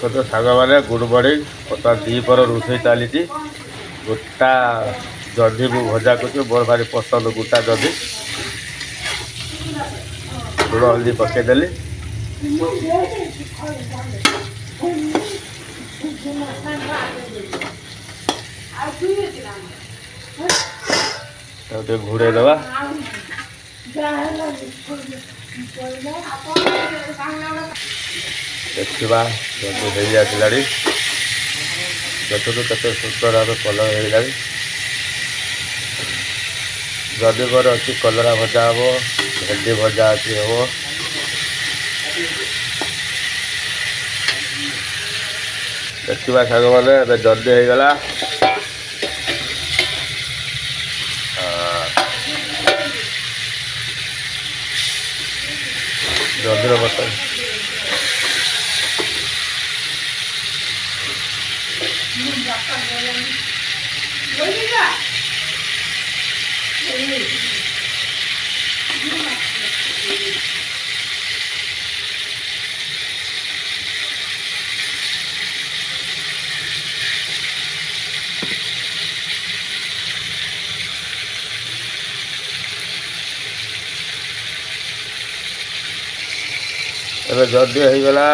तो साग मैंने गुड़ बड़े बर्तमान दीपर रोषे चली गोटा जदि मु भजा कर मोर भारी पसंद गोटा जदि लुण हल्दी पकईदेली घोड़े दवा देखा जदि हो आसला देखो केते सुंदर भाव कलर हो जदि पर अच्छी कलरा भजा हम भेंडी भजा अच्छी हम देखा साग मैंने जल्दी हो गला जल्दी बता ଏବେ ଜଲ୍ଦି ହେଇଗଲା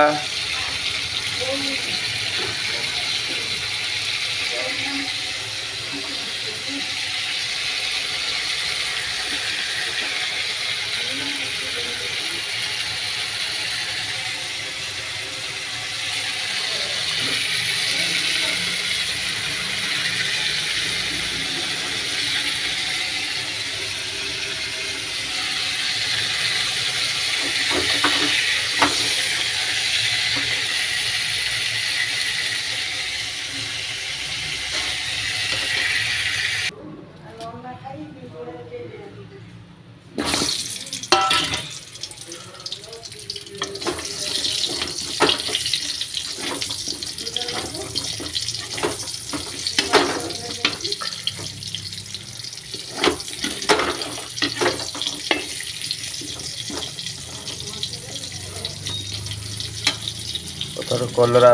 थोड़ा कलरा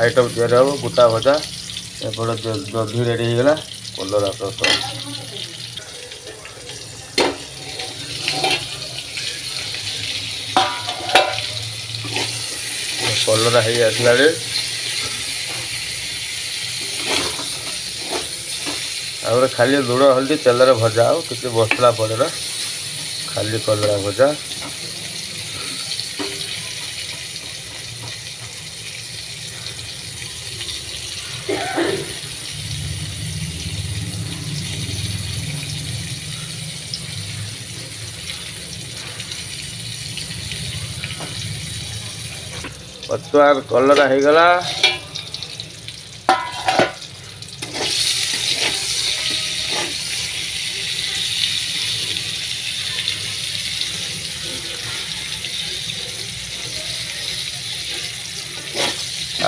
आइटम तैयारी हम गोटा भजा एपटे जल्दी रेडी हो गला कलरा तो कलरा हो आसला आगे खाली लुण हल्दी तेल भजा हो किसी मसला पड़े ना खाली कलरा भजा बर्तमान कलरा हो गला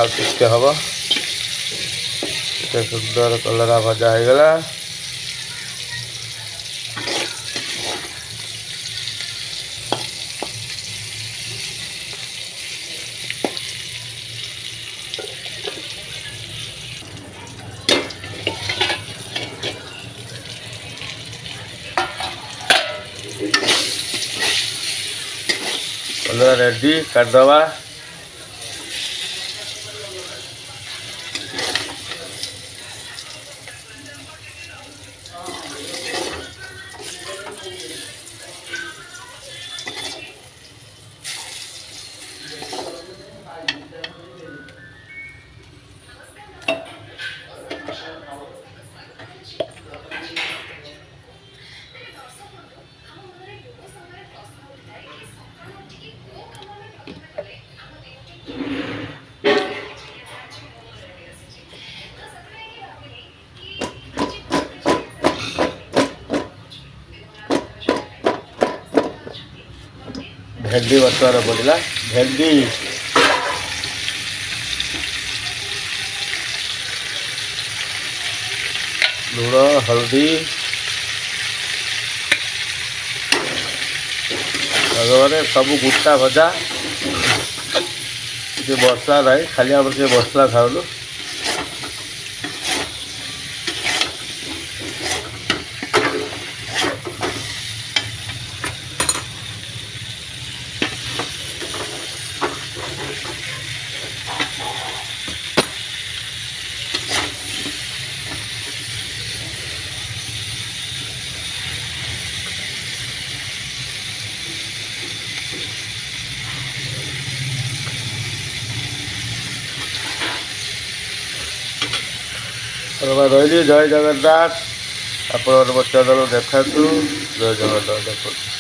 आगे हम सुंदर कलरा भजा हो गला कलरा रेडी काटदवा भेंडी बर्तमान पड़ा भेंडी लुण हल्दी भगवान सब गुटा भजा किसी मसला ना खाली आम से मसला खाऊनु रही जय जगन्नाथ। आप चैनल देखा जय जगन्नाथ देखो।